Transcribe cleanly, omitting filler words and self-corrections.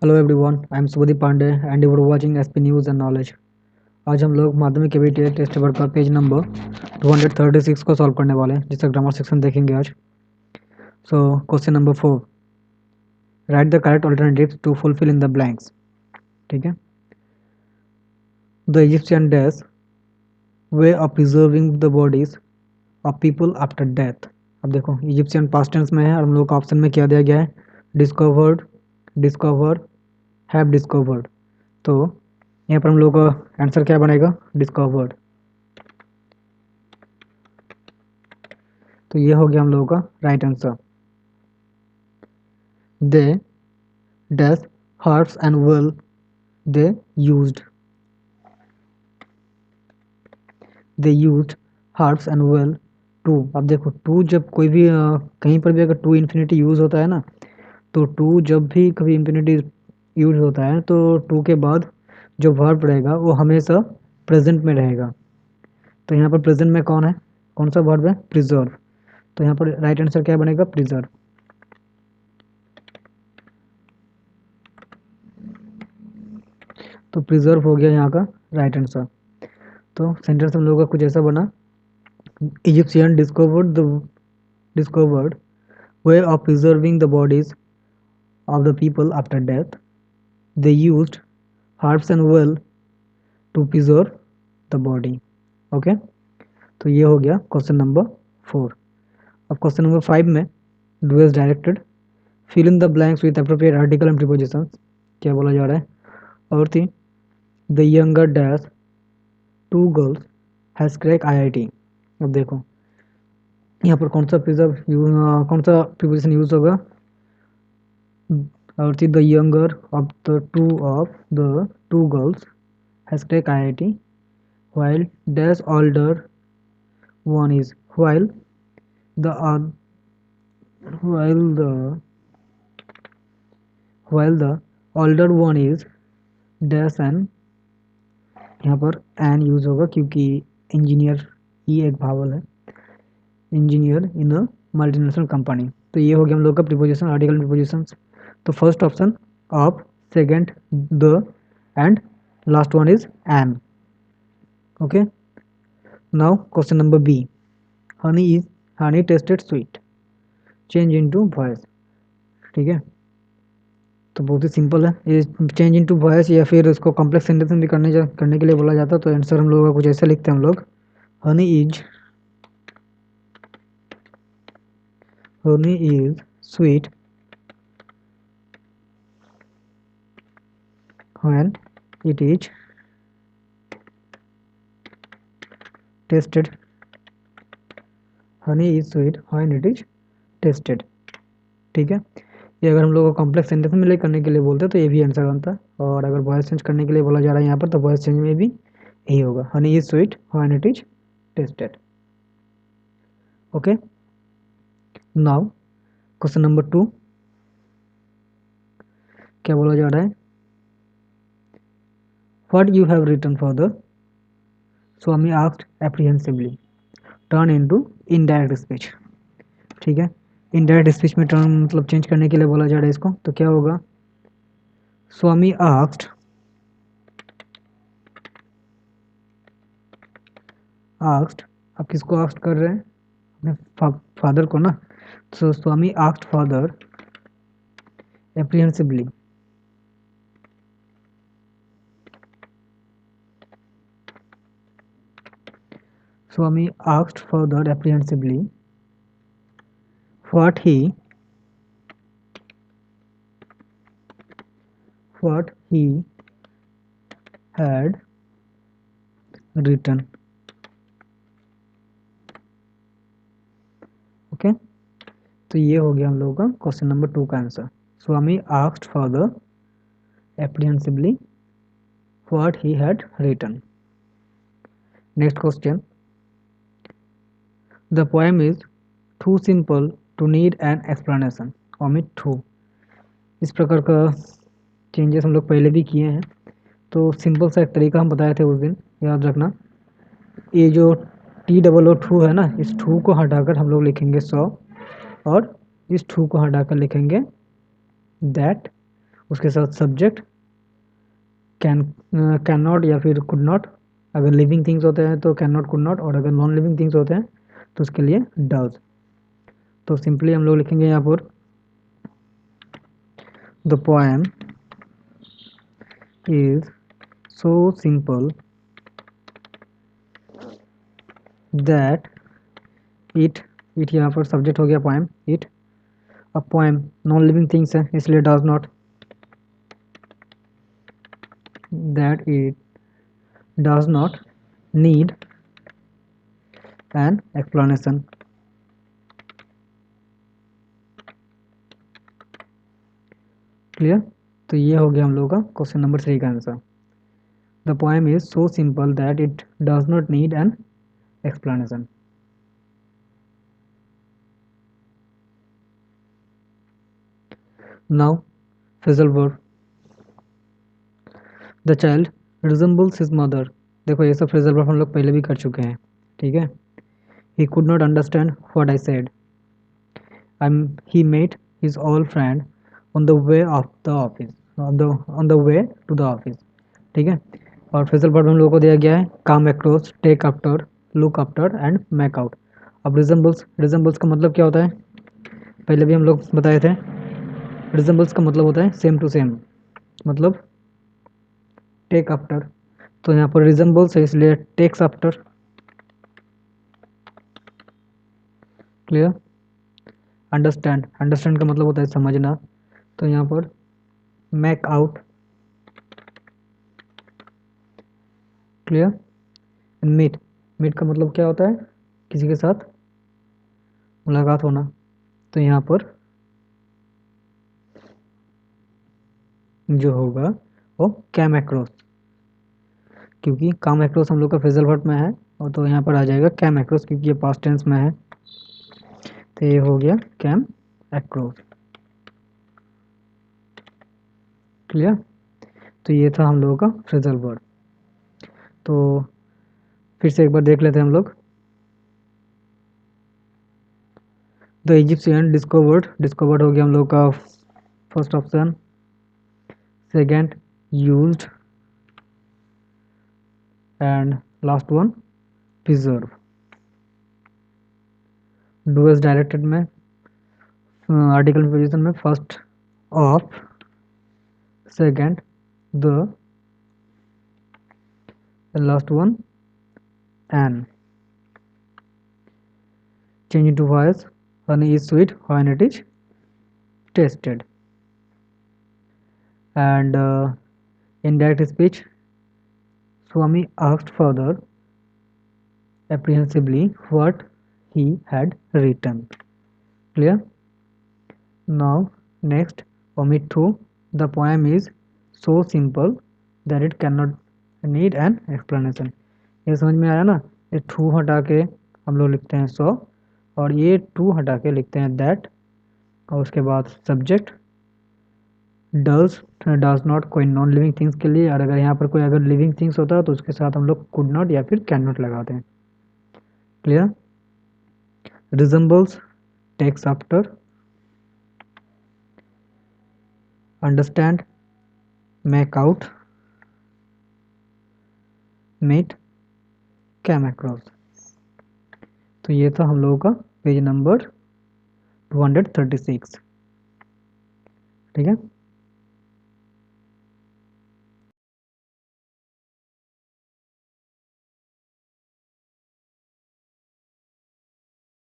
Hello everyone, I am Subhadeep Pandey and you are watching SP news and knowledge. आज हम लोग Madhyamik KVT test paper का page number 236 को solve करने वाले हैं, जिसका ग्रामर सेक्शन देखेंगे आज। So question number 4, write the correct alternatives to fulfil in the blanks. ठीक है। The Egyptian dash way of preserving the bodies of people after death. अब देखो, इजिप्शियन पास्ट टेंस में है और हम लोग का ऑप्शन में क्या दिया गया है? Discovered, discover, have discovered. तो यहाँ पर हम लोग का आंसर क्या बनेगा? डिस्कवर्ड। तो ये हो गया हम लोगों का right answer. They dash herbs and well they used, they used herbs and well too. अब देखो, टू जब कोई भी कहीं पर भी अगर टू इन्फिनिटी यूज होता है ना, तो टू जब भी कभी इन्फिनिटी यूज होता है तो टू के बाद जो वर्ब रहेगा वो हमेशा प्रेजेंट में रहेगा। तो यहाँ पर प्रेजेंट में कौन है, कौन सा वर्ब है? प्रिजर्व। तो यहाँ पर राइट आंसर क्या बनेगा? प्रिजर्व। तो प्रिजर्व हो गया यहाँ का राइट आंसर। तो सेंटेंस हम लोगों का कुछ ऐसा बना, Egyptian discovered way of preserving the bodies of the people after death. They used herbs and well to preserve the body. Okay, तो ये हो गया क्वेश्चन नंबर 4। अब क्वेश्चन नंबर 5 में do as directed, fill in the blanks with appropriate article and prepositions. क्या बोला जा रहा है? और थी the younger dash two girls has crack IIT. अब देखो, यहाँ पर कौन सा कौन सा प्रीपोजिशन यूज होगा? और थी the younger of the two girls has crack IIT while dash older one is the oth- while the while the older one is dash and यहाँ पर एन यूज होगा क्योंकि इंजीनियर ही एक भावल है, engineer in a multinational company. तो ये हो गया हम लोग का प्रीपोजिशन, आर्टिकल प्रीपोजिशन। तो first option of, second the, and last one is an. Okay, now question number B, honey tested sweet, change into voice. ठीक है, तो बहुत ही सिंपल है ये। चेंज इनटू वॉइस या फिर उसको कॉम्प्लेक्स सेंटेंस में भी करने के लिए बोला जाता है। तो आंसर हम लोगों का कुछ ऐसा लिखते हैं हम लोग, honey is Honey is sweet when it is tested, Honey is sweet when it is tested. ठीक है, ये अगर हम लोग को कॉम्प्लेक्स सेंटेंस में करने के लिए बोलते हैं तो ये भी आंसर बनता है। और अगर वॉइस चेंज करने के लिए बोला जा रहा है यहाँ पर, तो वॉइस चेंज में भी यही होगा, honey is sweet when it is tasted. Okay, now question number 2, क्या बोला जा रहा है? What you have written for the, Swami asked apprehensively, turn into indirect speech. ठीक है, इनडायरेक्ट स्पीच में टर्न मतलब चेंज करने के लिए बोला जा रहा है इसको। तो क्या होगा? स्वामी आस्क्ड, आस्क्ड, आप किसको आस्क्ड कर रहे हैं? अपने फादर को ना। तो Swami asked father apprehensively, Swami asked father apprehensively what he what he had written. Okay, तो ये हो गया हम लोगों का क्वेश्चन नंबर 2 का answer. Swami asked father apprehensively what he had written. Next question, the poem is too simple to need an explanation. omit too, इस प्रकार का चेंजेस हम लोग पहले भी किए हैं। तो सिंपल सा एक तरीका हम बताए थे उस दिन, याद रखना। ये जो टी डबल ओ टू है ना, इस टू को हटाकर हम लोग लिखेंगे 100, और इस टू को हटाकर लिखेंगे दैट, उसके साथ सब्जेक्ट कैन नॉट या फिर कुड नॉट। अगर लिविंग थिंग्स होते हैं तो कैन नॉट कुड नॉट, और अगर नॉन लिविंग थिंग्स होते हैं तो उसके लिए डज। तो सिंपली हम लोग लिखेंगे यहाँ पर the poem is so simple that it यहाँ पर सब्जेक्ट हो गया पोएम इट। अब पोएम नॉन लिविंग थिंग्स है इसलिए does not, that it does not need an explanation. Clear. तो ये हो गया हम लोगों का क्वेश्चन नंबर 3 का answer. The poem is so simple that it does not need an explanation. Now fizzle verb, the child resembles his mother. देखो ये सब फ्रेजल वर्ब हम लोग पहले भी कर चुके हैं, ठीक है। He could not understand what I said, he met his old friend on the way of the office, on the way to the office, ठीक है। और फ्रेजल वर्ब हम लोगों को दिया गया है come across, take after, look after and make out. अब रिजेंबल्स का मतलब क्या होता है, पहले भी हम लोग बताए थे। रिजेंबल्स का मतलब होता है सेम टू सेम, मतलब टेक आफ्टर। तो यहाँ पर रिजेंबल्स है इसलिए टेक्स आफ्टर। क्लियर। अंडरस्टैंड का मतलब होता है समझना, तो यहाँ पर make out. Clear. Meet, meet का मतलब क्या होता है, किसी के साथ मुलाकात होना, तो यहाँ पर जो होगा वो कैम एक्रोस, क्योंकि काम एक्रोस हम लोग का फ्रेजल वर्ब में है, और तो यहाँ पर आ जाएगा कैम एक्रोस क्योंकि ये पास्ट टेंस में है, तो ये हो गया कैम एक्रोस। क्लियर। तो ये था हम लोगों का फ्रेजल वर्ब। तो फिर से एक बार देख लेते हैं हम लोग। द इजिप्शियन डिस्कवर्ड हो गया हम लोग का first option. Second used, and last one preserve. Do as directed में आर्टिकल पोजीशन में first of, second the, last one an. Change into voice, honey is sweet when it is tasted. And in direct speech, Swami asked further apprehensively what he had written. Clear? Now, next, omit 2. The poem is so simple that it cannot need an explanation. ये समझ में आया ना, ये to हटा के हम लोग लिखते हैं सो, और ये टू हटा के लिखते हैं दैट, और उसके बाद सब्जेक्ट डज, डज नॉट कोई नॉन लिविंग थिंग्स के लिए, और अगर यहाँ पर कोई अगर लिविंग थिंग्स होता है तो उसके साथ हम लोग कुड नॉट या फिर कैन नॉट लगाते हैं। Clear. Resembles takes after, understand, make out, meet, came across. तो ये था हम लोगों का पेज नंबर 236, ठीक है।